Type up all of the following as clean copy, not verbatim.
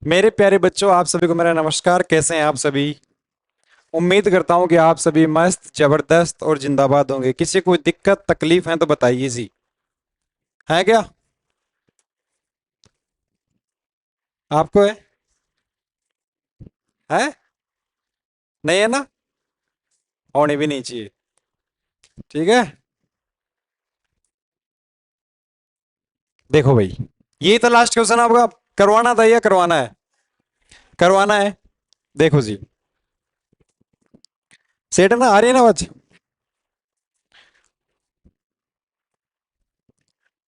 मेरे प्यारे बच्चों, आप सभी को मेरा नमस्कार। कैसे हैं आप सभी? उम्मीद करता हूं कि आप सभी मस्त, जबरदस्त और जिंदाबाद होंगे। किसी को दिक्कत तकलीफ है तो बताइए जी। है क्या? आपको है? है? नहीं है ना? होनी भी नहीं चाहिए। ठीक है। देखो भाई, ये था लास्ट क्वेश्चन आपका। करवाना था या करवाना है? करवाना है। देखो जी, सेठ है ना, आ रही है ना आवाज?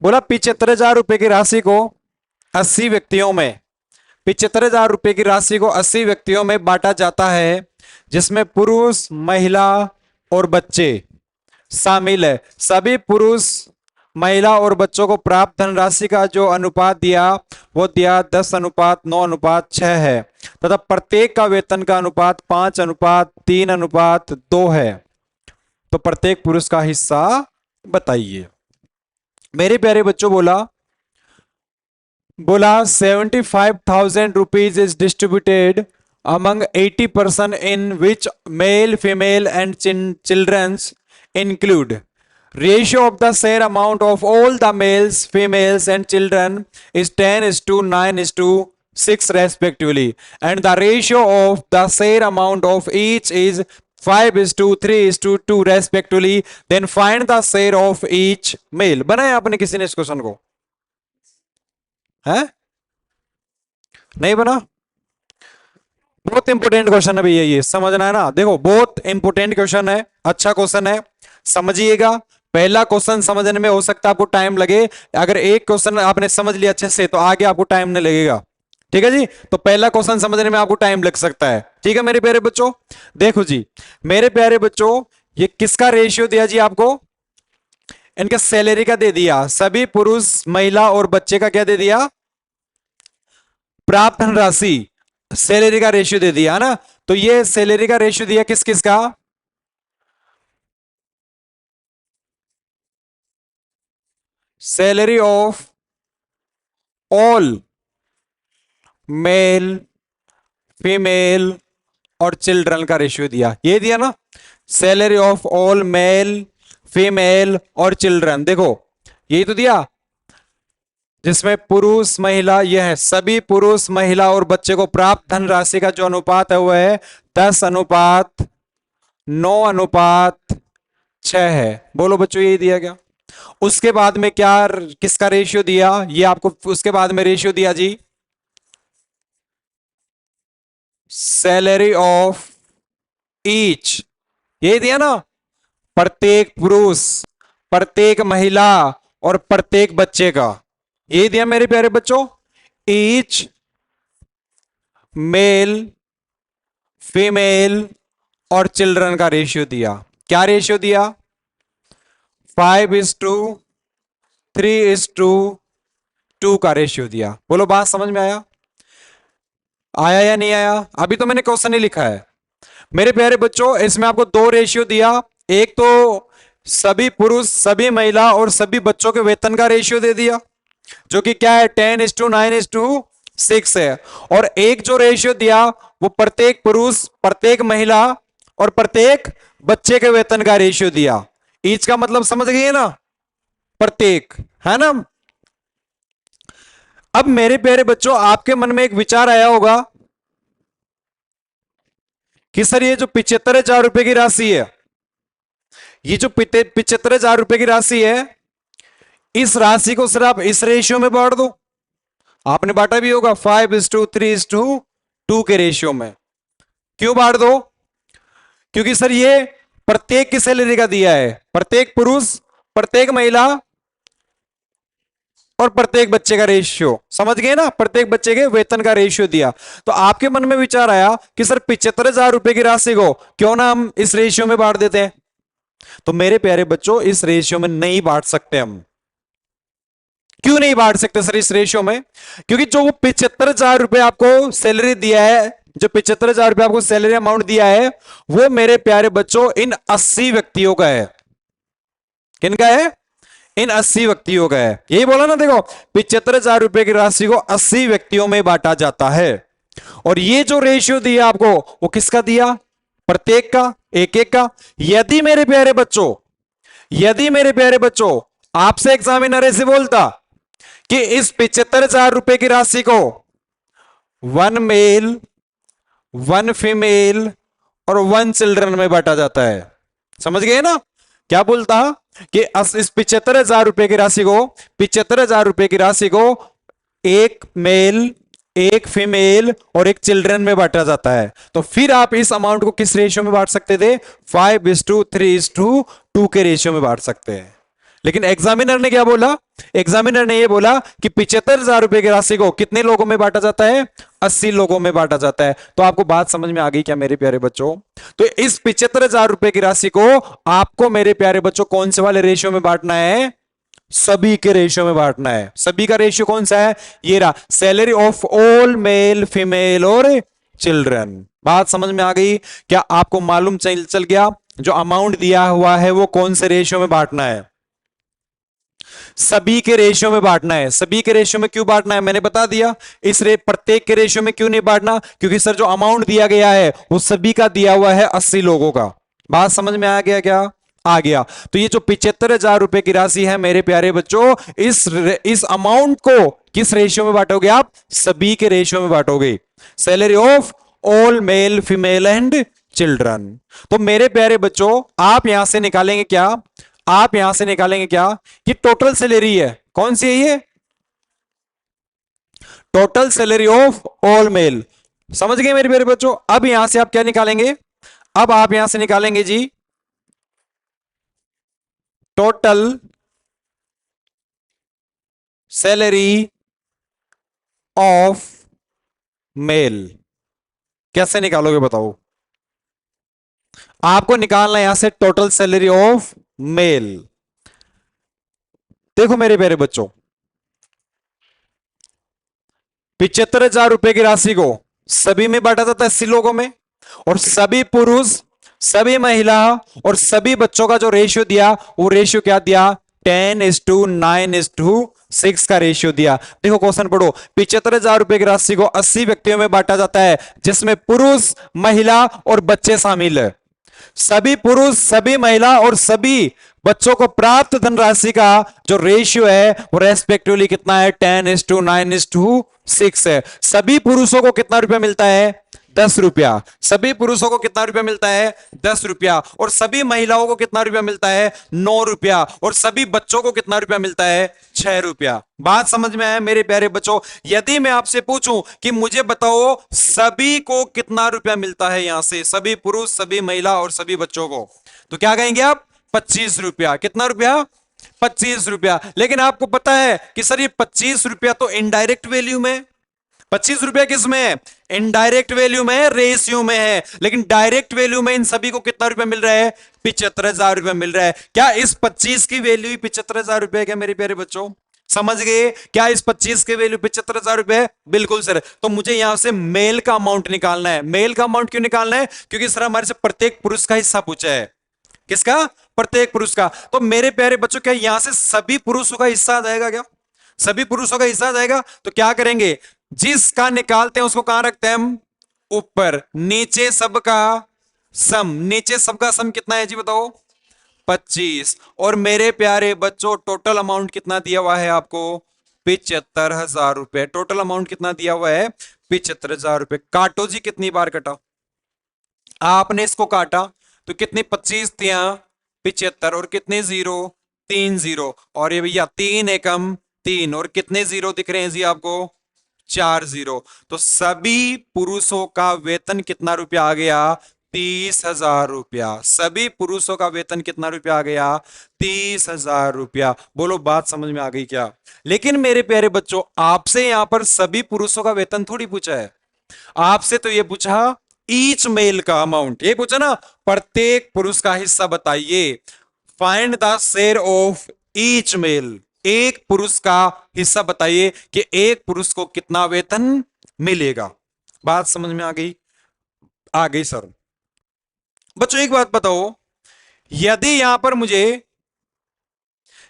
बोला 75,000 रुपए की राशि को 80 व्यक्तियों में, 75,000 रुपए की राशि को 80 व्यक्तियों में बांटा जाता है, जिसमें पुरुष, महिला और बच्चे शामिल है। सभी पुरुष, महिला और बच्चों को प्राप्त धनराशि का जो अनुपात दिया, वो दिया 10:9:6 है, तथा प्रत्येक का वेतन का अनुपात 5:3:2 है। तो प्रत्येक पुरुष का हिस्सा बताइए। मेरे प्यारे बच्चों, बोला बोला 75,000 rupees is distributed among 80 person in which male, female and children's include. Ratio of the share amount of all the males, females and children is 10:9:6 respectively, and the ratio of the share amount of each is 5:3:2 respectively. Then find the share of each male. बनाया आपने किसी ने इस question को? है? नहीं बना? बहुत इंपोर्टेंट क्वेश्चन है भैया, ये समझना है ना। देखो, बहुत इंपोर्टेंट क्वेश्चन है, अच्छा क्वेश्चन है, समझिएगा। पहला क्वेश्चन समझने में हो सकता है आपको टाइम लगे। अगर एक क्वेश्चन आपने समझ लिया अच्छे से तो आगे आपको टाइम नहीं लगेगा। ठीक है जी? तो पहला क्वेश्चन समझने में आपको टाइम लग सकता है। ठीक है मेरे प्यारे बच्चों? देखो जी, मेरे प्यारे बच्चों, ये किसका रेशियो दिया जी आपको? इनका सैलरी का दे दिया। सभी पुरुष, महिला और बच्चे का क्या दे दिया? प्राप्त धनराशि, सैलरी का रेशियो दे दिया ना। तो ये सैलरी का रेशियो दिया किस किस का? Salary of all male, female और चिल्ड्रन का रेशियो दिया। ये दिया ना, salary of all male, female और चिल्ड्रन। देखो, यही तो दिया, जिसमें पुरुष, महिला, यह है सभी पुरुष, महिला और बच्चे को प्राप्त धनराशि का जो अनुपात है वो है 10:9:6 है। बोलो बच्चों, यही दिया गया। उसके बाद में क्या, किसका रेशियो दिया? ये आपको उसके बाद में रेशियो दिया जी, सैलरी ऑफ ईच। ये दिया ना, प्रत्येक पुरुष, प्रत्येक महिला और प्रत्येक बच्चे का। ये दिया मेरे प्यारे बच्चों। ईच मेल, फीमेल और चिल्ड्रन का रेशियो दिया। क्या रेशियो दिया? 5:3:2 का रेशियो दिया। बोलो, बात समझ में आया? आया या नहीं आया? अभी तो मैंने क्वेश्चन ही लिखा है। मेरे प्यारे बच्चों, इसमें आपको दो रेशियो दिया। एक तो सभी पुरुष, सभी महिला और सभी बच्चों के वेतन का रेशियो दे दिया, जो कि क्या है, 10:9:6 है। और एक जो रेशियो दिया वो प्रत्येक पुरुष, प्रत्येक महिला और प्रत्येक बच्चे के वेतन का रेशियो दिया। ईच का मतलब समझ गए ना? प्रत्येक, है ना? अब मेरे प्यारे बच्चों, आपके मन में एक विचार आया होगा कि सर, ये जो 75,000 रुपए की राशि है, ये जो 75,000 रुपए की राशि है, इस राशि को सर आप इस रेशियो में बांट दो। आपने बांटा भी होगा 5:3:2 के रेशियो में। क्यों बांट दो? क्योंकि सर ये प्रत्येक की सैलरी का दिया है, प्रत्येक पुरुष, प्रत्येक महिला और प्रत्येक बच्चे का रेशियो। समझ गए ना? प्रत्येक बच्चे के वेतन का रेशियो दिया। तो आपके मन में विचार आया कि सर 75,000 रुपए की राशि को क्यों ना हम इस रेशियो में बांट देते हैं। तो मेरे प्यारे बच्चों, इस रेशियो में नहीं बांट सकते हम। क्यों नहीं बांट सकते सर इस रेशियो में? क्योंकि जो वो 75,000 रुपए आपको सैलरी दिया है, जो 75,000 रुपए आपको सैलरी अमाउंट दिया है, वो मेरे प्यारे बच्चों इन 80 व्यक्तियों का है। किनका है? इन 80 व्यक्तियों का है। यही बोला ना, देखो, 75,000 रुपए की राशि को 80 व्यक्तियों में बांटा जाता है। और ये जो रेशियो दिया आपको वो किसका दिया? प्रत्येक का, एक एक का। यदि मेरे प्यारे बच्चों, यदि मेरे प्यारे बच्चों आपसे एग्जामिनर ऐसे बोलता कि इस 75,000 रुपए की राशि को 1 मेल, 1 फीमेल और 1 चिल्ड्रन में बांटा जाता है, समझ गए ना? क्या बोलता कि इस 75,000 रुपए की राशि को, 75,000 रुपए की राशि को 1 मेल, 1 फीमेल और 1 चिल्ड्रन में बांटा जाता है। तो फिर आप इस अमाउंट को किस रेशियो में बांट सकते थे? 5:3:2 के रेशियो में बांट सकते हैं। लेकिन एग्जामिनर ने क्या बोला? एग्जामिनर ने यह बोला कि 75,000 रुपए की राशि को कितने लोगों में बांटा जाता है? 80 लोगों में बांटा जाता है। तो आपको बात समझ में आ गई क्या मेरे प्यारे बच्चों? तो इस 75,000 रुपए की राशि को आपको मेरे प्यारे बच्चों कौन से वाले रेशियो में बांटना है? सभी के रेशियो में बांटना है। सभी का रेशियो कौन सा है? ये रहा, salary of all male, female और चिल्ड्रन। बात समझ में आ गई क्या? आपको मालूम चल गया जो अमाउंट दिया हुआ है वो कौन से रेशियो में बांटना है? सभी के रेशियो में बांटना है। सभी के रेशियो में क्यों बांटना है मैंने बता दिया। प्रत्येक के रेशियो में क्यों नहीं बांटना? क्योंकि सर जो अमाउंट दिया गया है वो सभी का दिया हुआ है, 80 लोगों का। बात समझ में आ गया क्या? आ गया। तो ये जो 75,000 रुपए की राशि है मेरे प्यारे बच्चों, इस अमाउंट को किस रेशियो में बांटोगे आप? सभी के रेशियो में बांटोगे। Salary of all male, female and children. तो मेरे प्यारे बच्चों आप यहां से निकालेंगे क्या? आप यहां से निकालेंगे क्या कि टोटल सैलरी है, कौन सी है ये? Total salary of all mail. समझ गए मेरे प्यारे बच्चों? अब यहां से आप क्या निकालेंगे? अब आप यहां से निकालेंगे जी टोटल सैलरी ऑफ मेल। कैसे निकालोगे बताओ? आपको निकालना है यहां से टोटल सैलरी ऑफ मेल। देखो मेरे प्यारे बच्चों, 75,000 रुपए की राशि को सभी में बांटा जाता है, 80 लोगों में। और सभी पुरुष, सभी महिला और सभी बच्चों का जो रेशियो दिया वो रेशियो क्या दिया? 10:9:6 का रेशियो दिया। देखो क्वेश्चन पढ़ो। 75,000 रुपए की राशि को 80 व्यक्तियों में बांटा जाता है जिसमें पुरुष, महिला और बच्चे शामिल है। सभी पुरुष, सभी महिला और सभी बच्चों को प्राप्त धनराशि का जो रेशियो है वो रेस्पेक्टिवली कितना है? 10:9:6 है। सभी पुरुषों को कितना रुपया मिलता है? 10 रुपया। सभी पुरुषों को कितना रुपया मिलता है? 10 रुपया। और सभी महिलाओं को कितना रुपया मिलता है? 9 रुपया। और सभी बच्चों को कितना रुपया मिलता है? 6 रुपया। बात समझ में आया मेरे प्यारे बच्चों? यदि मैं आपसे पूछूं कि मुझे बताओ सभी को कितना रुपया मिलता है, यहां से सभी पुरुष, सभी महिला और सभी बच्चों को, तो क्या कहेंगे आप? 25 रुपया। कितना रुपया? 25 रुपया। लेकिन आपको पता है कि सर ये 25 रुपया तो इनडायरेक्ट वैल्यू में, 25 रुपया किस में है? इनडायरेक्ट वैल्यू में, रेशियो में है। लेकिन डायरेक्ट वैल्यू में इन सभी को कितना रुपया मिल रहा है? 75,000 रुपया मिल रहा है। क्या इस 25 की वैल्यू ही 75,000 रुपया? क्या मेरे प्यारे बच्चों समझ गए? क्या इस 25 के वैल्यू 75,000 रुपए? बिल्कुल सर। तो मुझे यहां से मेल का अमाउंट निकालना है। मेल का अमाउंट क्यों निकालना है? क्योंकि सर हमारे से प्रत्येक पुरुष का हिस्सा पूछा है। किसका? प्रत्येक पुरुष का। तो मेरे प्यारे बच्चों क्या यहां से सभी पुरुषों का हिस्सा आ जाएगा? क्या सभी पुरुषों का हिस्सा आ जाएगा? तो क्या करेंगे, जिसका निकालते हैं उसको कहां रखते हैं हम? ऊपर। नीचे सबका सम। नीचे सबका सम कितना है जी बताओ? 25। और मेरे प्यारे बच्चों टोटल अमाउंट कितना दिया हुआ है आपको? 75,000 रुपए। टोटल अमाउंट कितना दिया हुआ है? 75,000 रुपए। काटो जी, कितनी बार कटा? आपने इसको काटा तो कितनी 25 थी? 75। और कितने जीरो? 3 जीरो। और ये भैया 3 एकम 3। और कितने जीरो दिख रहे हैं जी आपको? 4 जीरो। तो सभी पुरुषों का वेतन कितना रुपया आ गया? 30,000 रुपया। सभी पुरुषों का वेतन कितना रुपया आ गया? 30,000 रुपया। बोलो बात समझ में आ गई क्या? लेकिन मेरे प्यारे बच्चों आपसे यहां पर सभी पुरुषों का वेतन थोड़ी पूछा है। आपसे तो ये पूछा ईच मेल का अमाउंट। ये पूछा ना प्रत्येक पुरुष का हिस्सा बताइए। Find the share of each male. एक पुरुष का हिस्सा बताइए कि एक पुरुष को कितना वेतन मिलेगा। बात समझ में आ गई? आ गई सर। बच्चों एक बात बताओ, यदि यहां पर मुझे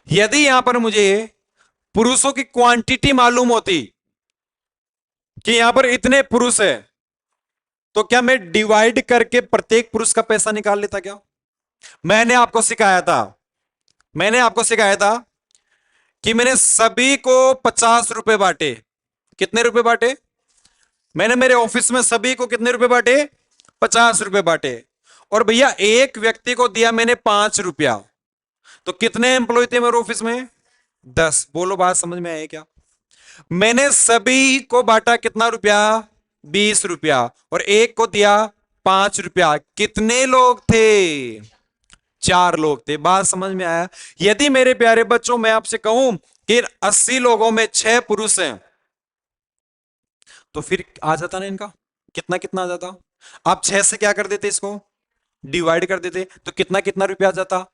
यदि यहां पर मुझे पुरुषों की क्वांटिटी मालूम होती कि यहां पर इतने पुरुष है, तो क्या मैं डिवाइड करके प्रत्येक पुरुष का पैसा निकाल लेता क्या? मैंने आपको सिखाया था, मैंने आपको सिखाया था कि मैंने सभी को 50 रुपए बांटे। कितने रुपए बांटे? मैंने मेरे ऑफिस में सभी को कितने रुपए बांटे? 50 रुपए बांटे। और भैया एक व्यक्ति को दिया मैंने 5 रुपया, तो कितने एम्प्लॉय थे मेरे ऑफिस में? 10। बोलो बात समझ में आई क्या? मैंने सभी को बांटा कितना रुपया? 20 रुपया। और एक को दिया 5 रुपया। कितने लोग थे? 4 लोग थे। बात समझ में आया? यदि मेरे प्यारे बच्चों मैं आपसे कहूं कि 80 लोगों में 6 पुरुष हैं, तो फिर आ जाता ना इनका, कितना कितना आ जाता? आप 6 से क्या कर देते? इसको डिवाइड कर देते, तो कितना कितना रुपया आ जाता?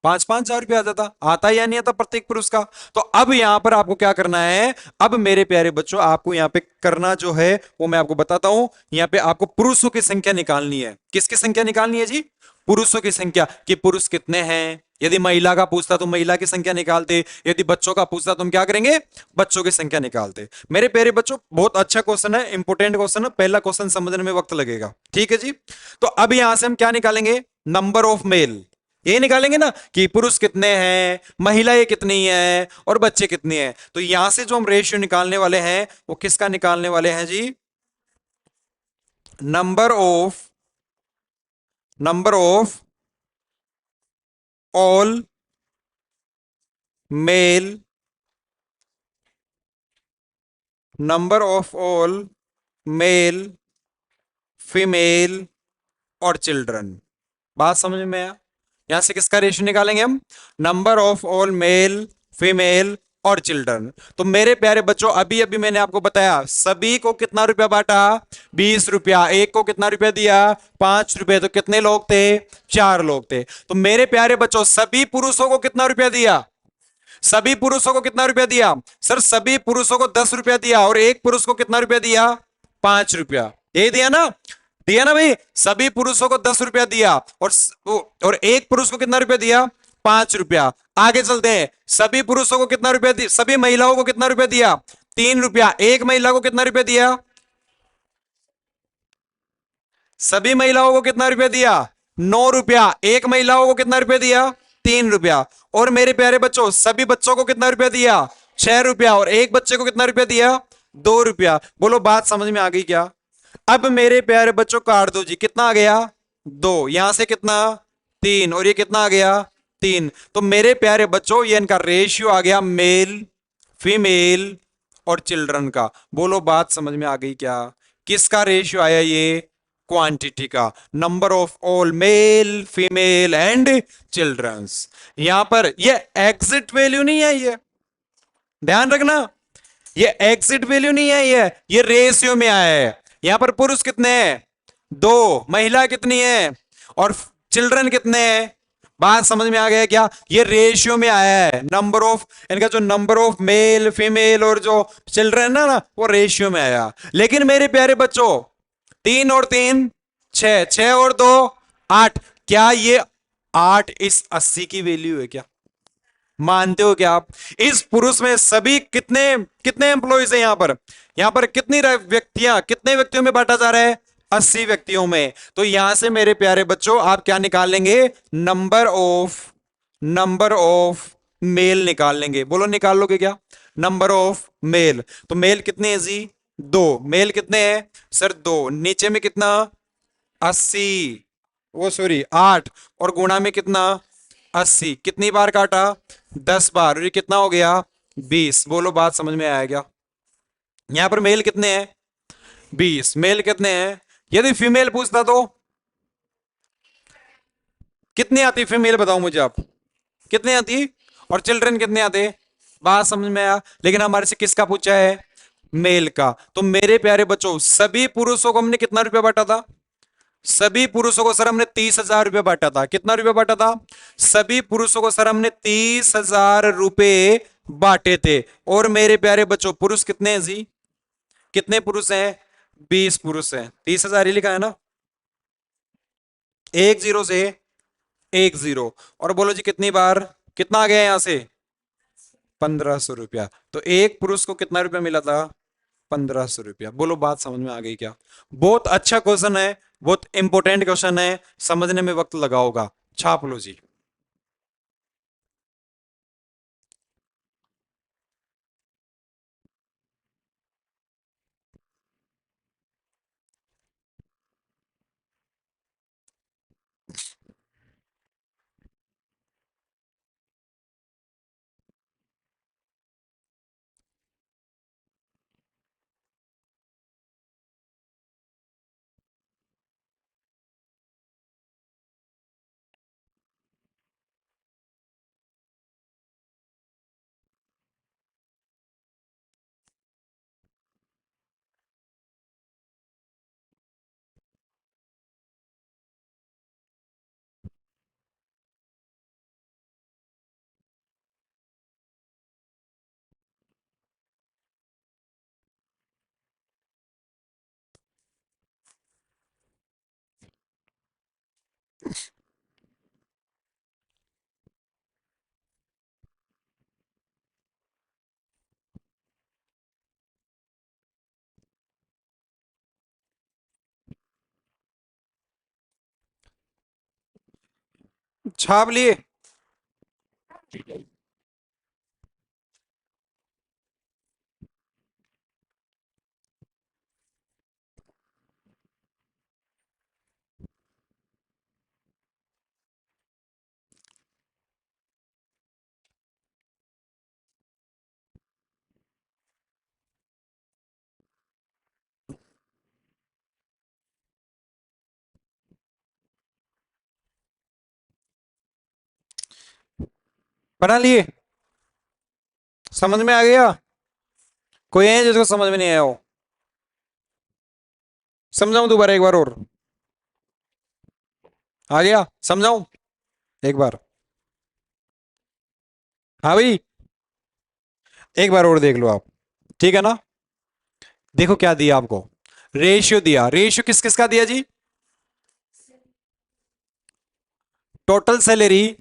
5,000 रुपया आ जाता। आता या नहीं आता प्रत्येक पुरुष का? तो अब यहां पर आपको क्या करना है? अब मेरे प्यारे बच्चों आपको यहां पे करना जो है वो मैं आपको बताता हूं। यहां पे आपको पुरुषों की संख्या निकालनी है। किसकी संख्या निकालनी है जी? पुरुषों की संख्या, कि पुरुष कितने हैं। यदि महिला का पूछता तो महिला की संख्या निकालते, यदि बच्चों का पूछता तो हम क्या करेंगे? बच्चों की संख्या निकालते। मेरे प्यारे बच्चों बहुत अच्छा क्वेश्चन है, इंपोर्टेंट क्वेश्चन है, पहला क्वेश्चन समझने में वक्त लगेगा, ठीक है जी। तो अब यहां से हम क्या निकालेंगे? Number of male. ये निकालेंगे ना कि पुरुष कितने हैं, महिलाएं कितनी हैं और बच्चे कितने हैं। तो यहां से जो हम रेशियो निकालने वाले हैं वो किसका निकालने वाले हैं जी? Number of all male, number of all male, female और चिल्ड्रन। बात समझ में आया? यहां से किसका रेशियो निकालेंगे हम? Number of all male, female और चिल्ड्रन। तो मेरे प्यारे बच्चों अभी अभी मैंने आपको बताया सभी को कितना रुपया बांटा? 20 रुपया। एक को कितना रुपया दिया? 5 रुपए। तो कितने लोग थे? 4 लोग थे। तो मेरे प्यारे बच्चों सभी पुरुषों को कितना रुपया दिया? सभी पुरुषों को कितना रुपया दिया? सर सभी पुरुषों को 10 रुपया दिया। और एक पुरुष को कितना रुपया दिया? 5 रुपया। ये दिया ना? दिया ना भाई? सभी पुरुषों को 10 रुपया दिया और एक पुरुष को कितना रुपया दिया? 5 रुपया। आगे चलते हैं। सभी पुरुषों को कितना रुपया दिया? सभी महिलाओं को कितना रुपया दिया? 3 रुपया। एक महिला को कितना रुपया दिया? सभी महिलाओं को कितना रुपया दिया? 9 रुपया। एक महिलाओं को कितना रुपया दिया? 3 रुपया। और मेरे प्यारे बच्चों सभी बच्चों को कितना रुपया दिया? 6 रुपया। और एक बच्चे को कितना रुपया दिया? 2 रुपया। बोलो बात समझ में आ गई क्या? अब मेरे प्यारे बच्चों काट दो जी। कितना आ गया? 2। यहां से कितना? 3। और ये कितना आ गया? 3। तो मेरे प्यारे बच्चों ये इनका रेशियो आ गया मेल, फीमेल और चिल्ड्रन का। बोलो बात समझ में आ गई क्या? किसका रेशियो आया ये? क्वांटिटी का। Number of all male, female and childrens. यहां पर ये एग्जिट वैल्यू नहीं है, ये ध्यान रखना, ये एग्जिट वैल्यू नहीं है, ये रेशियो में आया है। यहां पर पुरुष कितने हैं? 2। महिला कितनी है? और चिल्ड्रन कितने हैं? बात समझ में आ गया क्या? ये रेशियो में आया है। नंबर ऑफ इनका जो नंबर ऑफ मेल, फीमेल और जो चिल्ड्रन है ना वो रेशियो में आया। लेकिन मेरे प्यारे बच्चों 3 और 3 6, 6 और 2 8। क्या ये 8 इस 80 की वैल्यू है क्या? मानते हो क्या आप? इस पुरुष में सभी कितने कितने एम्प्लॉइज है? यहां पर कितनी व्यक्तियां, कितने व्यक्तियों में बांटा जा रहा है? 80 व्यक्तियों में। तो यहां से मेरे प्यारे बच्चों आप क्या निकाल लेंगे? नंबर ऑफ मेल निकाल लेंगे। बोलो निकाल लोगे क्या? Number of male. तो मेल कितने हैं जी? 2। मेल कितने हैं सर? 2। नीचे में कितना? 80। वो सॉरी 8। और गुणा में कितना? 80। कितनी बार काटा? 10 बार। और ये कितना हो गया? 20। बोलो बात समझ में आया क्या? यहां पर मेल कितने हैं? 20। मेल कितने हैं? यदि फीमेल पूछता तो कितनी आती फीमेल? बताओ मुझे आप, कितने आती? और चिल्ड्रन कितने आते? बात समझ में आया? लेकिन हमारे से किसका पूछा है? मेल का। तो मेरे प्यारे बच्चों सभी पुरुषों को हमने कितना रुपया बांटा था? सभी पुरुषों को सर हमने 30,000 रुपये बांटा था। कितना रुपया बांटा था? सभी पुरुषों को सर हमने 30,000 रुपये बांटे थे। और मेरे प्यारे बच्चों पुरुष कितने हैं जी? कितने पुरुष हैं? 20 पुरुष हैं। 30,000 ही लिखा है ना? 1 0 से 1 0। और बोलो जी कितनी बार? कितना आ गया यहां से? 1,500 रुपया। तो एक पुरुष को कितना रुपया मिला था? 1500 रुपया। बोलो बात समझ में आ गई क्या? बहुत अच्छा क्वेश्चन है, बहुत इंपॉर्टेंट क्वेश्चन है, समझने में वक्त लगा होगा। छाप लो जी। छाप लिए? बना लिए? समझ में आ गया? कोई है जिसको समझ में नहीं आया हो? समझाऊं दोबारा एक बार और? आ गया? समझाऊं एक बार? हाँ भाई, एक बार और देख लो आप, ठीक है ना? देखो क्या दिया आपको, रेशियो दिया। रेशियो किस किस का दिया जी? Total salary,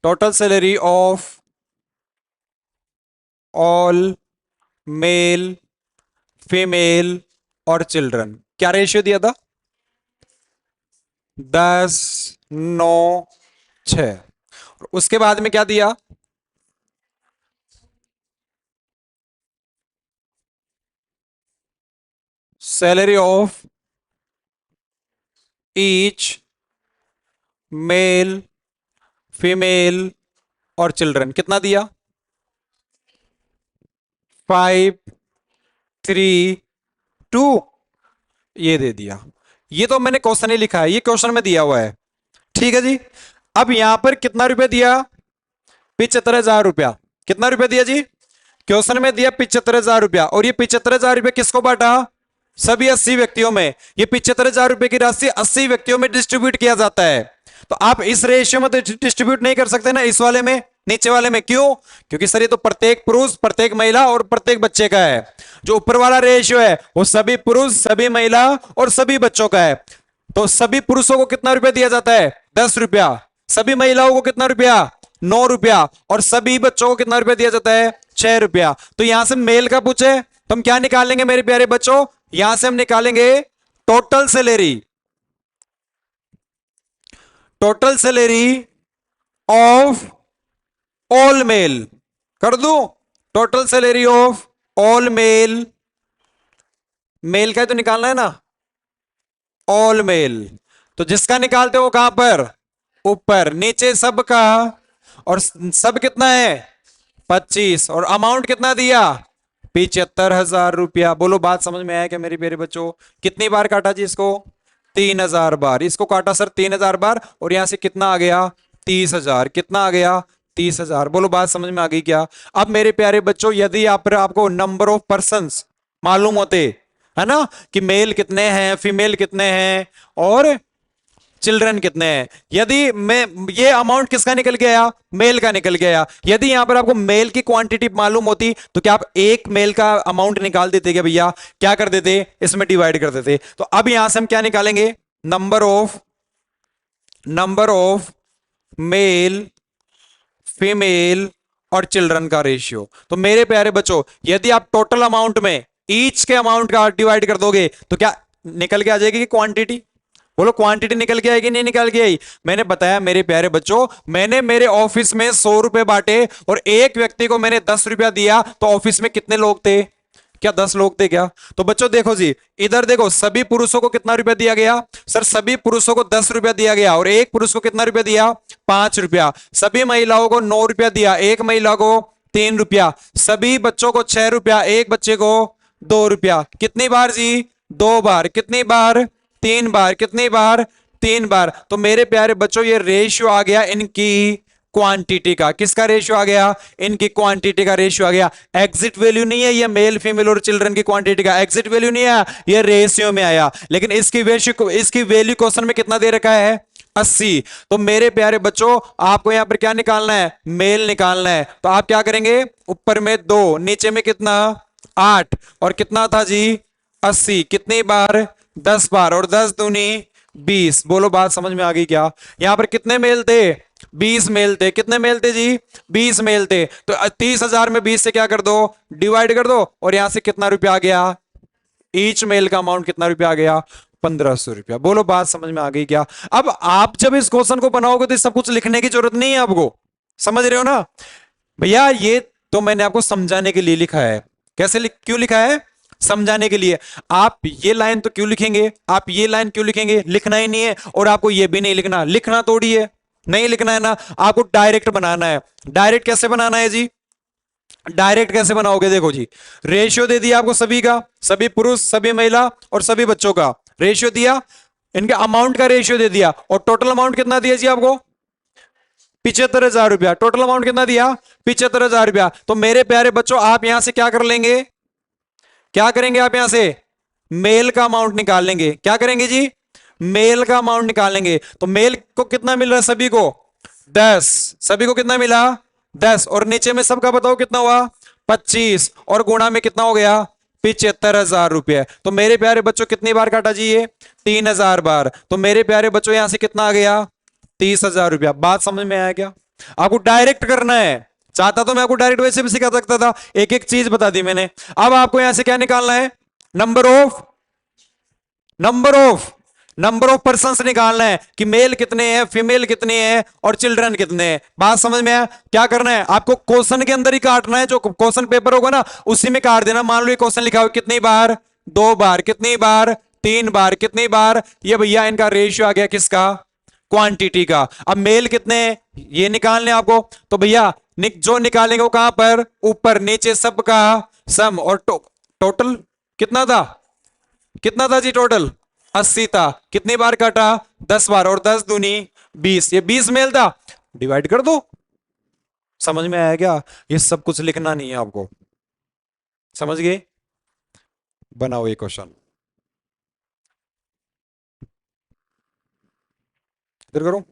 total salary of all male, female और चिल्ड्रन। क्या रेशियो दिया था? 10, 9, 6। उसके बाद में क्या दिया? Salary of each male, female और चिल्ड्रन। कितना दिया? 5, 3, 2। ये दे दिया। ये तो मैंने क्वेश्चन ही लिखा है, ये क्वेश्चन में दिया हुआ है, ठीक है जी। अब यहां पर कितना रुपया दिया? 75,000 रुपया। कितना रुपया दिया जी? क्वेश्चन में दिया 75,000 रुपया, और ये 75,000 रुपया किसको बांटा? सभी 80 व्यक्तियों में। ये 75,000 रुपए की राशि 80 व्यक्तियों में डिस्ट्रीब्यूट किया जाता है। तो आप इस रेशियो में तो डिस्ट्रीब्यूट नहीं कर सकते ना, इस वाले में, नीचे वाले में। क्यों? क्योंकि सर ये तो प्रत्येक पुरुष, प्रत्येक महिला और प्रत्येक बच्चे का है। जो ऊपर वाला रेशियो है वो सभी पुरुष, सभी महिला और सभी बच्चों का है। तो सभी पुरुषों को कितना रुपया दिया जाता है? 10 रुपया। सभी महिलाओं को कितना रुपया? 9 रुपया। और सभी बच्चों को कितना रुपया दिया जाता है? 6 रुपया। तो यहां से मेल का पूछे तो हम क्या निकालेंगे मेरे प्यारे बच्चों? यहां से हम निकालेंगे total salary, total salary of all male. कर दूं? Total salary of all male, male का ही तो निकालना है ना, ऑल मेल। तो जिसका निकालते हो कहां पर? ऊपर। नीचे सबका, और सब कितना है? 25। और अमाउंट कितना दिया? 75,000 रुपया। बोलो बात समझ में आया क्या मेरे प्यारे बच्चों? कितनी बार काटा जी इसको? 3,000 बार। इसको काटा सर 3,000 बार, और यहां से कितना आ गया? 30,000। कितना आ गया? 30,000। बोलो बात समझ में आ गई क्या? अब मेरे प्यारे बच्चों, यदि आपको नंबर ऑफ पर्संस मालूम होते, है ना, कि मेल कितने हैं, फीमेल कितने हैं और चिल्ड्रन कितने हैं, यदि मैं ये अमाउंट किसका निकल गया? मेल का निकल गया। यदि यहां पर आपको मेल की क्वांटिटी मालूम होती तो क्या आप एक मेल का अमाउंट निकाल देते? क्या भैया क्या कर देते? इसमें डिवाइड कर देते। तो अब यहां से हम क्या निकालेंगे? नंबर ऑफ मेल, फीमेल और चिल्ड्रन का रेशियो। तो मेरे प्यारे बच्चों, यदि आप टोटल अमाउंट में ईच के अमाउंट का डिवाइड कर दोगे तो क्या निकल के आ जाएगी कि क्वांटिटी? बोलो, क्वांटिटी निकल के आएगी नहीं निकल के आई? मैंने बताया मेरे प्यारे बच्चों, मैंने मेरे ऑफिस में 100 रुपए बांटे और एक व्यक्ति को मैंने 10 रुपया दिया, तो ऑफिस में कितने लोग थे? क्या 10 लोग थे क्या? तो बच्चों देखो जी, इधर देखो, सभी पुरुषों को कितना रुपया दिया गया? सर सभी पुरुषों को 10 रुपया दिया गया, और एक पुरुष को कितना रुपया दिया? 5 रुपया। सभी महिलाओं को 9 रुपया दिया, एक महिला को 3 रुपया। सभी बच्चों को 6 रुपया, एक बच्चे को 2 रुपया। कितनी बार जी? 2 बार। कितनी बार? 3 बार। कितनी बार? 3 बार। तो मेरे प्यारे बच्चों, ये रेशियो आ गया इनकी क्वांटिटी का। किसका रेशियो आ गया? इनकी क्वांटिटी का रेशियो आ गया। एग्जिट वैल्यू नहीं है ये, मेल फीमेल और चिल्ड्रन की क्वांटिटी का एग्जिट वैल्यू नहीं आया, ये रेशियो में आया। लेकिन इसकी वैल्यू क्वेश्चन में कितना दे रखा है? 80। तो मेरे प्यारे बच्चों, आपको यहां पर क्या निकालना है? मेल निकालना है। तो आप क्या करेंगे? ऊपर में 2, नीचे में कितना? 8। और कितना था जी? 80। कितनी बार? 10 बार। और 10 दूनी 20। बोलो, बात समझ में आ गई क्या? यहां पर कितने मेल थे? 20 मेल थे। कितने मेल थे जी? 20 मेल थे। तो 30,000 में 20 से क्या कर दो? डिवाइड कर दो। और यहां से कितना रुपया आ गया? ईच मेल का अमाउंट कितना रुपया आ गया? 1500 रुपया। बोलो, बात समझ में आ गई क्या? अब आप जब इस क्वेश्चन को बनाओगे तो सब कुछ लिखने की जरूरत नहीं है आपको। समझ रहे हो ना भैया? ये तो मैंने आपको समझाने के लिए लिखा है। क्यों लिखा है? समझाने के लिए। आप ये लाइन तो क्यों लिखेंगे? आप ये लाइन क्यों लिखेंगे? लिखना ही नहीं है। और आपको ये भी नहीं लिखना। लिखना थोड़ी है, नहीं लिखना है ना, आपको डायरेक्ट बनाना है। डायरेक्ट कैसे बनाना है जी? डायरेक्ट कैसे बनाओगे? देखो जी, रेशियो दे दिया आपको सभी का, सभी पुरुष, सभी महिला और सभी बच्चों का रेशियो दिया। इनके अमाउंट का रेशियो दे दिया। और टोटल अमाउंट कितना दिया जी आपको? 75,000 रुपया। टोटल अमाउंट कितना दिया? 75,000 रुपया। तो मेरे प्यारे बच्चों, आप यहां से क्या कर लेंगे? क्या करेंगे आप यहां से? मेल का अमाउंट निकाल लेंगे। क्या करेंगे जी? मेल का अमाउंट निकालेंगे। तो मेल को कितना मिल रहा है सभी को? 10। सभी को कितना मिला? 10। और नीचे में सबका बताओ कितना हुआ? 25। और गुणा में कितना हो गया? 75,000 रुपये। तो मेरे प्यारे बच्चों, कितनी बार काटा जी ये? 3,000 बार। तो मेरे प्यारे बच्चों, यहां से कितना आ गया? 30,000 रुपया। बात समझ में आया क्या? आपको डायरेक्ट करना है। चाहता तो मैं आपको डायरेक्ट वैसे भी सिखा सकता था, एक एक चीज बता दी मैंने। अब आपको यहां से क्या निकालना है? Number of number of number of person निकालना है कि मेल कितने हैं, फीमेल कितने हैं और चिल्ड्रन कितने हैं। बात समझ में आया? क्या करना है आपको? क्वेश्चन के अंदर ही काटना है। जो क्वेश्चन पेपर होगा ना, उसी में काट देना। मान लो ये क्वेश्चन लिखा हो कितनी बार? 2 बार। कितनी बार? 3 बार। कितनी बार? ये भैया इनका रेशियो आ गया किसका? क्वांटिटी का। अब मेल कितने हैं ये निकालने आपको। तो भैया जो निकालेंगे वो कहां पर? ऊपर। नीचे सबका सम। और टोटल कितना था? कितना था जी टोटल? 80 था। कितनी बार काटा? 10 बार। और 10 दूनी 20। ये 20 मेल था। डिवाइड कर दो। समझ में आया क्या? ये सब कुछ लिखना नहीं है आपको। समझ गए? बनाओ ये क्वेश्चन। इधर करो।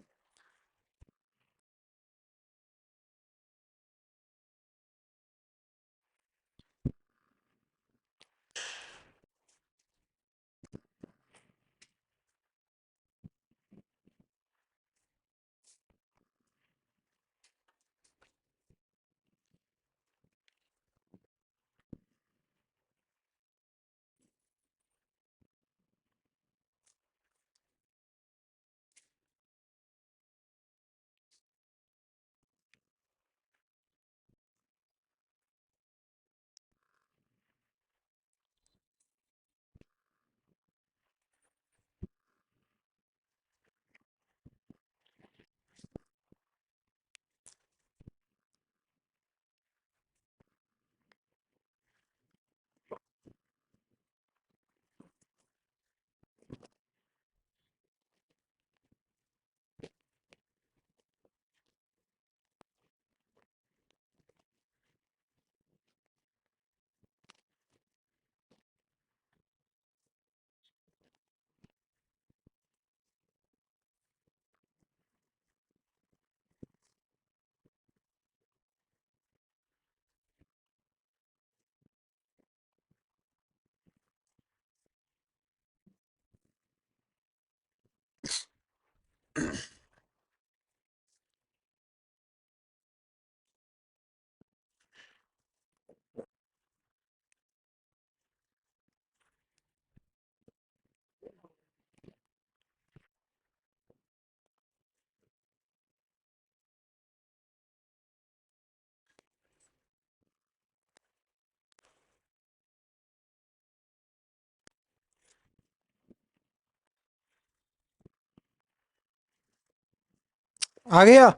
आ गया?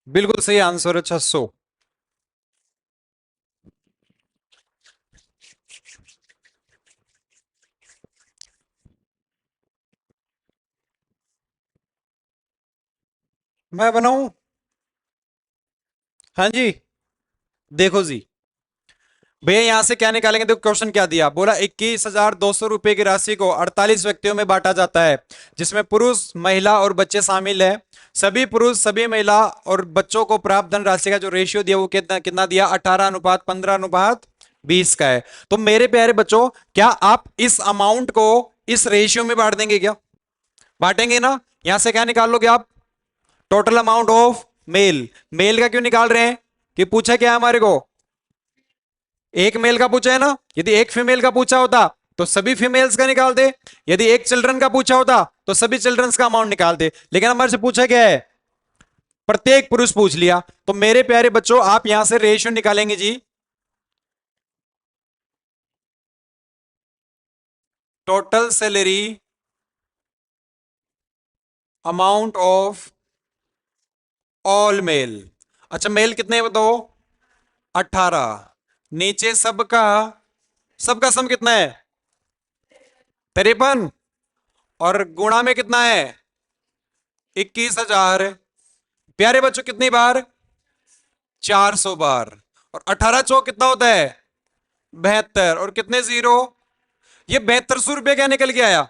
बिल्कुल सही आंसर है, 600। मैं बनाऊं? हाँ जी। देखो जी, भैया यहां से क्या निकालेंगे? देखो क्वेश्चन क्या दिया, बोला 21,200 रुपए की राशि को 48 व्यक्तियों में बांटा जाता है, जिसमें पुरुष, महिला और बच्चे शामिल है। सभी पुरुष, सभी महिला और बच्चों को प्राप्त धन राशि का जो रेशियो दिया वो कितना कितना दिया? 18:15:20 का है। तो मेरे प्यारे बच्चों, क्या आप इस अमाउंट को इस रेशियो में बांट देंगे क्या? बांटेंगे ना? यहां से क्या निकाल लोगे आप? Total amount of male. Male का क्यों निकाल रहे हैं? कि पूछा क्या है हमारे को? एक मेल का पूछा है ना। यदि एक फीमेल का पूछा होता तो सभी फीमेल्स का निकाल दे। यदि एक चिल्ड्रन का पूछा होता तो सभी चिल्ड्रंस का अमाउंट निकाल दे। लेकिन हमारे से पूछा क्या है? प्रत्येक पुरुष पूछ लिया। तो मेरे प्यारे बच्चों, आप यहां से रेशियो निकालेंगे जी। Total salary amount of all male. अच्छा, मेल कितने हैं बताओ? 18। नीचे सबका, सबका सम कितना है? 53। और गुणा में कितना है? 21,000। प्यारे बच्चों कितनी बार? 400 बार। और 18 चौक कितना होता है? 72। और कितने जीरो? ये 7200 रुपये क्या निकल के आया?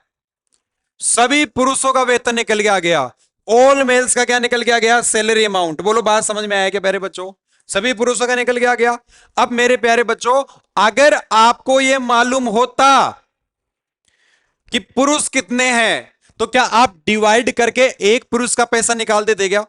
सभी पुरुषों का वेतन निकल के आ गया। ऑल मेल्स का क्या निकल के आ गया? Salary amount. बोलो बात समझ में आया क्या प्यारे बच्चों? सभी पुरुषों का निकल के आ गया। अब मेरे प्यारे बच्चों, अगर आपको यह मालूम होता कि पुरुष कितने हैं, तो क्या आप डिवाइड करके एक पुरुष का पैसा निकाल देते क्या?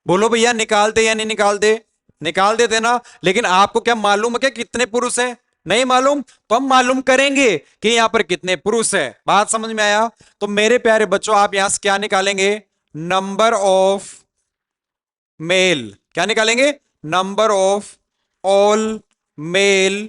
बोलो भैया, निकालते या नहीं निकालते? निकाल देते ना। लेकिन आपको क्या मालूम है क्या कितने पुरुष हैं? नहीं मालूम। तो हम मालूम करेंगे कि यहां पर कितने पुरुष हैं। बात समझ में आया? तो मेरे प्यारे बच्चों, आप यहां से क्या निकालेंगे? Number of male. क्या निकालेंगे? Number of all male,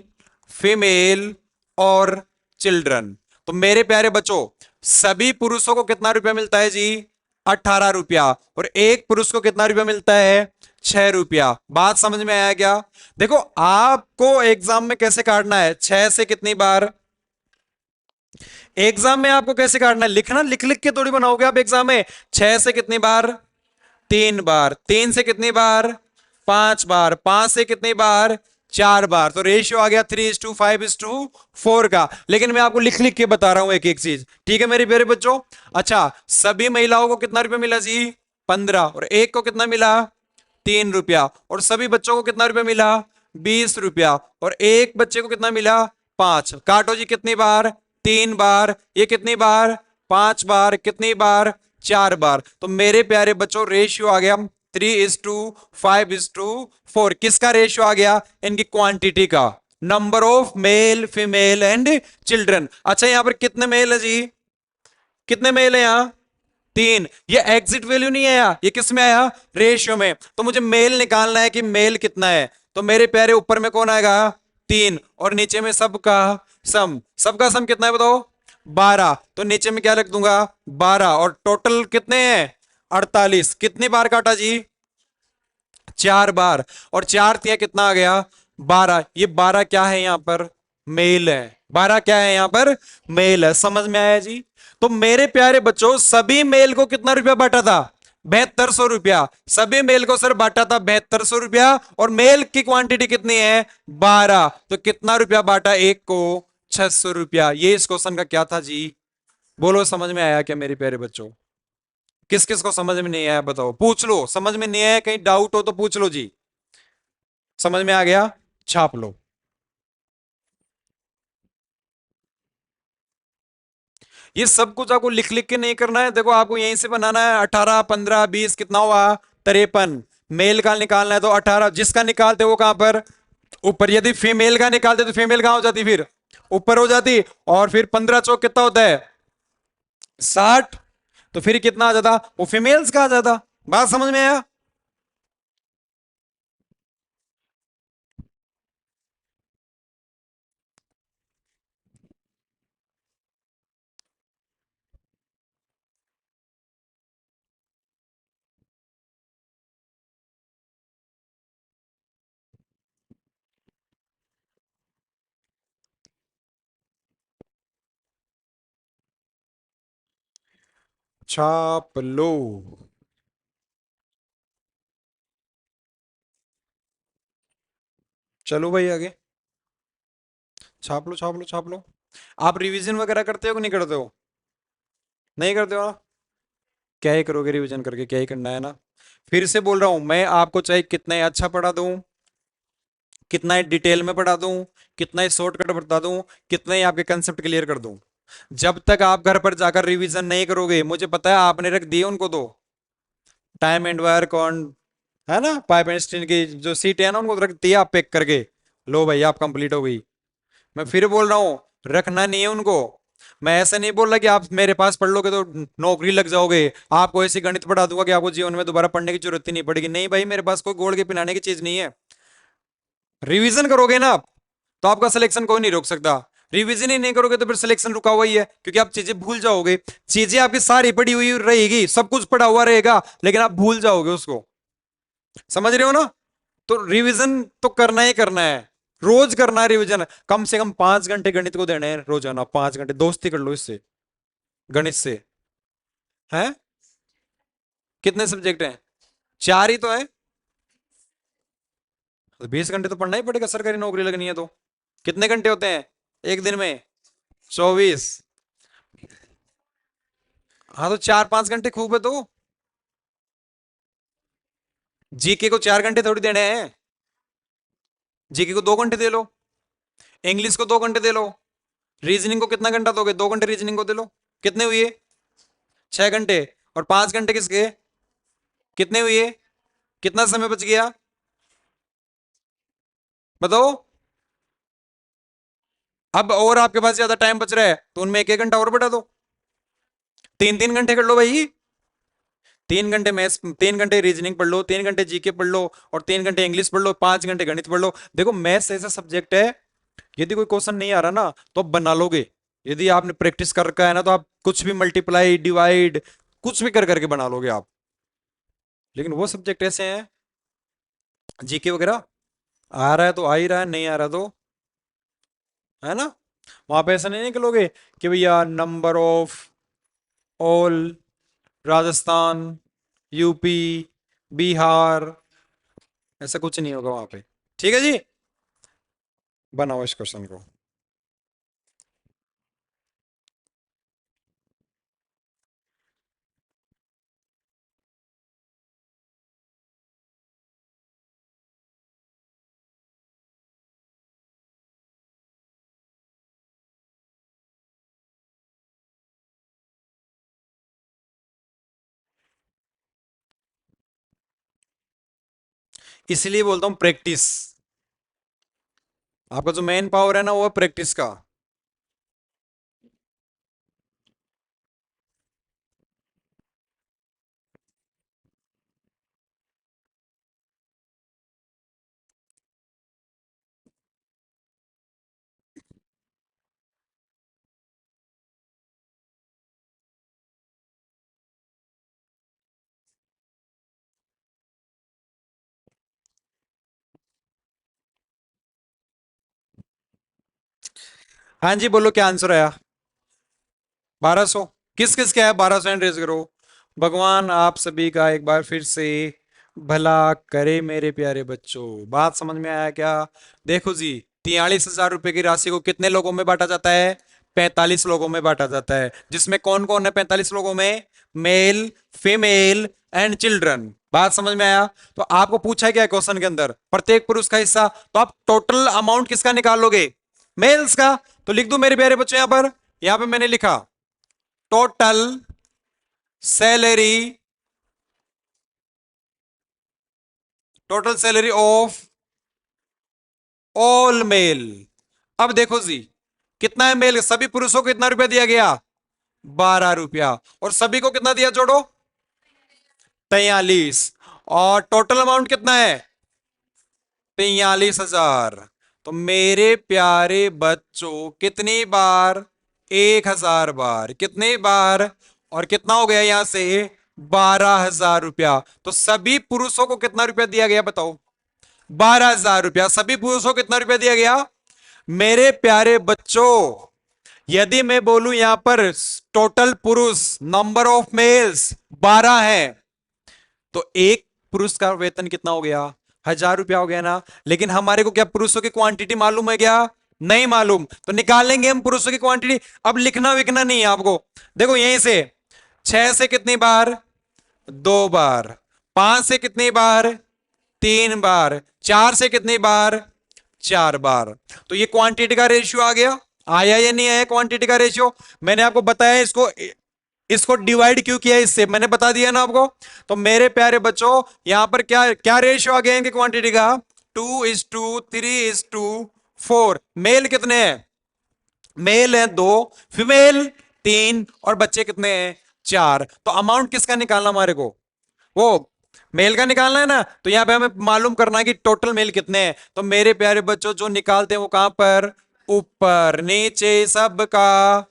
female और चिल्ड्रन। तो मेरे प्यारे बच्चों, सभी पुरुषों को कितना रुपया मिलता है जी? 18 रुपया। और एक पुरुष को कितना रुपया मिलता है? 6 रुपया। बात समझ में आया क्या? देखो, आपको एग्जाम में कैसे काटना है, 6 से कितनी बार? एग्जाम में आपको कैसे काटना है? लिखना, लिख लिख के थोड़ी बनाओगे आप एग्जाम में। 6 से कितनी बार? 3 बार। 3 से कितनी बार? 5 बार। 5 से कितनी बार? 4 बार। तो रेशियो आ गया 3:5:4 का। लेकिन मैं आपको लिख लिख के बता रहा हूं एक एक चीज। ठीक है मेरे प्यारे बच्चों? अच्छा, सभी महिलाओं को कितना रुपया मिला जी? 15। और एक को कितना मिला? 3 रुपया। और सभी बच्चों को कितना रुपया मिला? 20 रुपया। और एक बच्चे को कितना मिला? 5। काटो जी, कितनी बार? 3 बार। ये कितनी बार? 5 बार। कितनी बार? 4 बार। तो मेरे प्यारे बच्चों, रेशियो आ गया 3:5:4। किसका रेशियो आ गया? इनकी क्वांटिटी का। Number of male, female and children. अच्छा, यहां पर कितने मेल है जी? कितने मेल है यहां? 3। ये एग्जिट वैल्यू नहीं आया, ये किस में आया? रेशियो में। तो मुझे मेल निकालना है कि मेल कितना है। तो मेरे प्यारे, ऊपर में कौन आएगा? 3। और नीचे में सबका सम। सबका सम कितना है बताओ? 12। तो नीचे में क्या रख दूंगा? 12। और टोटल कितने हैं? 48। कितनी बार काटा जी? 4 बार। और 4 तिया कितना आ गया? 12। ये 12 क्या है यहां पर? मेल है। 12 क्या है यहां पर? मेल है। समझ में आया जी? तो मेरे प्यारे बच्चों, सभी मेल को कितना रुपया बांटा था? 7200 रुपया। सभी मेल को सर बांटा था 7200 रुपया। और मेल की क्वांटिटी कितनी है? 12। तो कितना रुपया बांटा एक को? 600 रुपया। ये इस क्वेश्चन का क्या था जी? बोलो, समझ में आया क्या मेरे प्यारे बच्चों? किस किस को समझ में नहीं आया बताओ? पूछ लो, समझ में नहीं आया कहीं डाउट हो तो पूछ लो जी। समझ में आ गया? छाप लो। ये सब कुछ आपको लिख लिख के नहीं करना है। देखो, आपको यहीं से बनाना है। 18:15:20 कितना हुआ? 53। मेल का निकालना है तो 18, जिसका निकालते वो कहां पर? ऊपर। यदि फीमेल का निकालते तो फीमेल कहां हो जाती फिर? ऊपर हो जाती। और फिर 15 चौक कितना होता है? 60। तो फिर कितना आ जाता? वो फीमेल्स का आ जाता। बात समझ में आया? छाप लो। चलो भाई आगे। छाप लो छाप लो छाप लो। आप रिवीजन वगैरह करते हो कि नहीं करते हो? नहीं करते हो ना? क्या ही करोगे रिवीजन करके, क्या ही करना है ना। फिर से बोल रहा हूं, मैं आपको चाहे कितना ही अच्छा पढ़ा दूं, कितना ही डिटेल में पढ़ा दूं, कितना ही शॉर्टकट बता दूं, कितना ही आपके कंसेप्ट क्लियर कर दूं, जब तक आप घर पर जाकर रिवीजन नहीं करोगे, मुझे पता है आपने रख दिए उनको तो, टाइम एंड वायर कौन है ना, पाइप एंड स्टील की जो सीट है ना, उनको रख दिया आप पैक करके। लो भाई आप कंप्लीट हो गई। मैं फिर बोल रहा हूँ, रखना नहीं है उनको। मैं ऐसा नहीं बोल रहा कि आप मेरे पास पढ़ लोगे तो नौकरी लग जाओगे, आपको ऐसी गणित पढ़ा दूंगा कि आपको जीवन में दोबारा पढ़ने की जरूरत ही नहीं पड़ेगी। नहीं भाई, मेरे पास कोई गोल के पिलाने की चीज नहीं है। रिवीजन करोगे ना आप, तो आपका सिलेक्शन कोई नहीं रोक सकता। रिवीजन ही नहीं करोगे तो फिर सिलेक्शन रुका हुआ ही है, क्योंकि आप चीजें भूल जाओगे। चीजें आपकी सारी पड़ी हुई रहेगी, सब कुछ पड़ा हुआ रहेगा, लेकिन आप भूल जाओगे उसको। समझ रहे हो ना? तो रिवीजन तो करना ही करना है, रोज करना है रिवीजन। कम से कम 5 घंटे गणित को देने हैं रोजाना, 5 घंटे दोस्ती कर लो इससे, गणित से। है? कितने सब्जेक्ट हैं? 4 ही तो है। तो 20 घंटे तो पढ़ना ही पड़ेगा, सरकारी नौकरी लगनी है तो। कितने घंटे होते हैं एक दिन में? 24। हाँ तो 4-5 घंटे खूब है तो। जीके को 4 घंटे थोड़ी देने हैं, जीके को 2 घंटे दे लो, इंग्लिश को 2 घंटे दे लो, रीजनिंग को कितना घंटा दोगे? 2 घंटे रीजनिंग को दे लो। कितने हुए? 6 घंटे। और 5 घंटे किसके? कितने हुए? कितना समय बच गया? बताओ। अब और आपके पास ज्यादा टाइम बच रहा है तो उनमें 1-1 घंटा और बढ़ा दो, 3-3 घंटे कर लो भाई। 3 घंटे मैथ्स, 3 घंटे रीजनिंग पढ़ लो, 3 घंटे जीके पढ़ लो, और 3 घंटे इंग्लिश पढ़ लो, 5 घंटे गणित पढ़ लो। देखो मैथ्स ऐसा सब्जेक्ट है, यदि कोई क्वेश्चन नहीं आ रहा ना तो आप बना लोगे। यदि आपने प्रैक्टिस कर रखा है ना, तो आप कुछ भी मल्टीप्लाई डिवाइड कुछ भी कर करके बना लोगे आप। लेकिन वो सब्जेक्ट ऐसे हैं, जीके वगैरह, आ रहा है तो आ ही रहा है, नहीं आ रहा तो, है ना, वहां पे ऐसा नहीं निकलोगे कि भैया number of all Rajasthan, UP, Bihar, ऐसा कुछ नहीं होगा वहां पे। ठीक है जी, बनाओ इस क्वेश्चन को। इसलिए बोलता हूं प्रैक्टिस, आपका जो मेन पावर है ना वो है प्रैक्टिस का। हाँ जी बोलो, क्या आंसर आया? 1200। किस किस क्या है? 1200 हैंड रेज करो। भगवान आप सभी का एक बार फिर से भला करे मेरे प्यारे बच्चों। बात समझ में आया क्या? देखो जी, 43,000 रुपए की राशि को कितने लोगों में बांटा जाता है? 45 लोगों में बांटा जाता है। जिसमें कौन कौन है 45 लोगों में? Male, female and children. बात समझ में आया? तो आपको पूछा क्या है क्वेश्चन के अंदर? प्रत्येक पुरुष का हिस्सा। तो आप टोटल अमाउंट किसका निकालोगे? मेल्स का। तो लिख दो मेरे प्यारे बच्चों, यहां पर मैंने लिखा total salary, total salary of all mail. अब देखो जी, कितना है मेल? सभी पुरुषों को कितना रुपया दिया गया? 12 रुपया। और सभी को कितना दिया जोड़ो? 43। और टोटल अमाउंट कितना है? 43,000। तो मेरे प्यारे बच्चों कितनी बार? 1,000 बार। कितनी बार? और कितना हो गया यहां से? 12,000 रुपया। तो सभी पुरुषों को कितना रुपया दिया गया बताओ? 12,000 रुपया। सभी पुरुषों को कितना रुपया दिया गया? मेरे प्यारे बच्चों, यदि मैं बोलूं यहां पर टोटल पुरुष नंबर ऑफ मेल्स 12 है, तो एक पुरुष का वेतन कितना हो गया? 1000 रुपया हो गया ना। लेकिन हमारे को क्या पुरुषों की क्वांटिटी मालूम है क्या? नहीं मालूम, तो निकालेंगे हम पुरुषों की क्वांटिटी। अब लिखना विकना नहीं है आपको। देखो यहीं से 6 से कितनी बार? 2 बार। 5 से कितनी बार? 3 बार। 4 से कितनी बार? 4 बार। तो ये क्वांटिटी का रेशियो आ गया। आया या नहीं आया क्वांटिटी का रेशियो? मैंने आपको बताया इसको, इसको डिवाइड क्यों किया इससे, मैंने बता दिया ना आपको। तो मेरे प्यारे बच्चों, यहां पर क्या क्या रेशियो आ गया इनकी क्वांटिटी का? 2:3:4। मेल कितने हैं? मेल है 2, फीमेल 3, और बच्चे कितने हैं? 4। तो अमाउंट किसका निकालना हमारे को? वो मेल का निकालना है ना। तो यहां पे हमें मालूम करना है कि टोटल मेल कितने हैं। तो मेरे प्यारे बच्चों, जो निकालते हैं वो कहां पर? ऊपर नीचे सबका,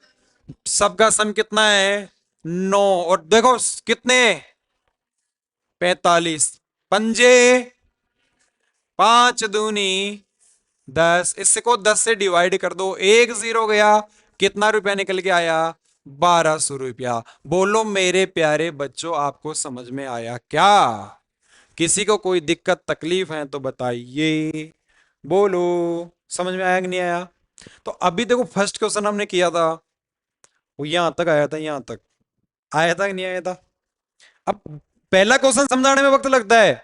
सबका सम कितना है? 9। और देखो कितने? 45। पंजे 5 दूनी 10। इससे को 10 से डिवाइड कर दो, एक जीरो गया। कितना रुपया निकल के आया? 1200 रुपया। बोलो मेरे प्यारे बच्चों, आपको समझ में आया क्या? किसी को कोई दिक्कत तकलीफ है तो बताइए, बोलो। समझ में आया कि नहीं आया? तो अभी देखो फर्स्ट क्वेश्चन हमने किया था, वो यहां तक आया था, यहां तक आया था कि नहीं आया था? अब पहला क्वेश्चन समझाने में वक्त लगता है,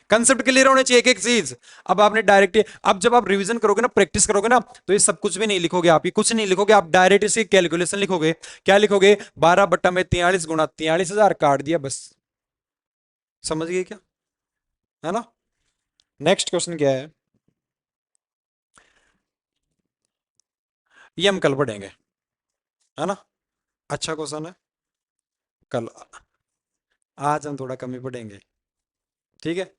कंसेप्ट क्लियर होने चाहिए एक एक चीज। अब आपने डायरेक्ट, अब जब आप रिवीजन करोगे ना, प्रैक्टिस करोगे ना, तो ये सब कुछ भी नहीं लिखोगे आप, ये कुछ नहीं लिखोगे आप, डायरेक्ट इसकी कैलकुलेशन लिखोगे। क्या लिखोगे? 12/43 गुणा 43,000 काट दिया, बस। समझ गए क्या? है ना। नेक्स्ट क्वेश्चन क्या है, ये हम कल पढ़ेंगे, है ना। अच्छा क्वेश्चन है। कल, आज हम थोड़ा कम ही पढ़ेंगे, ठीक है।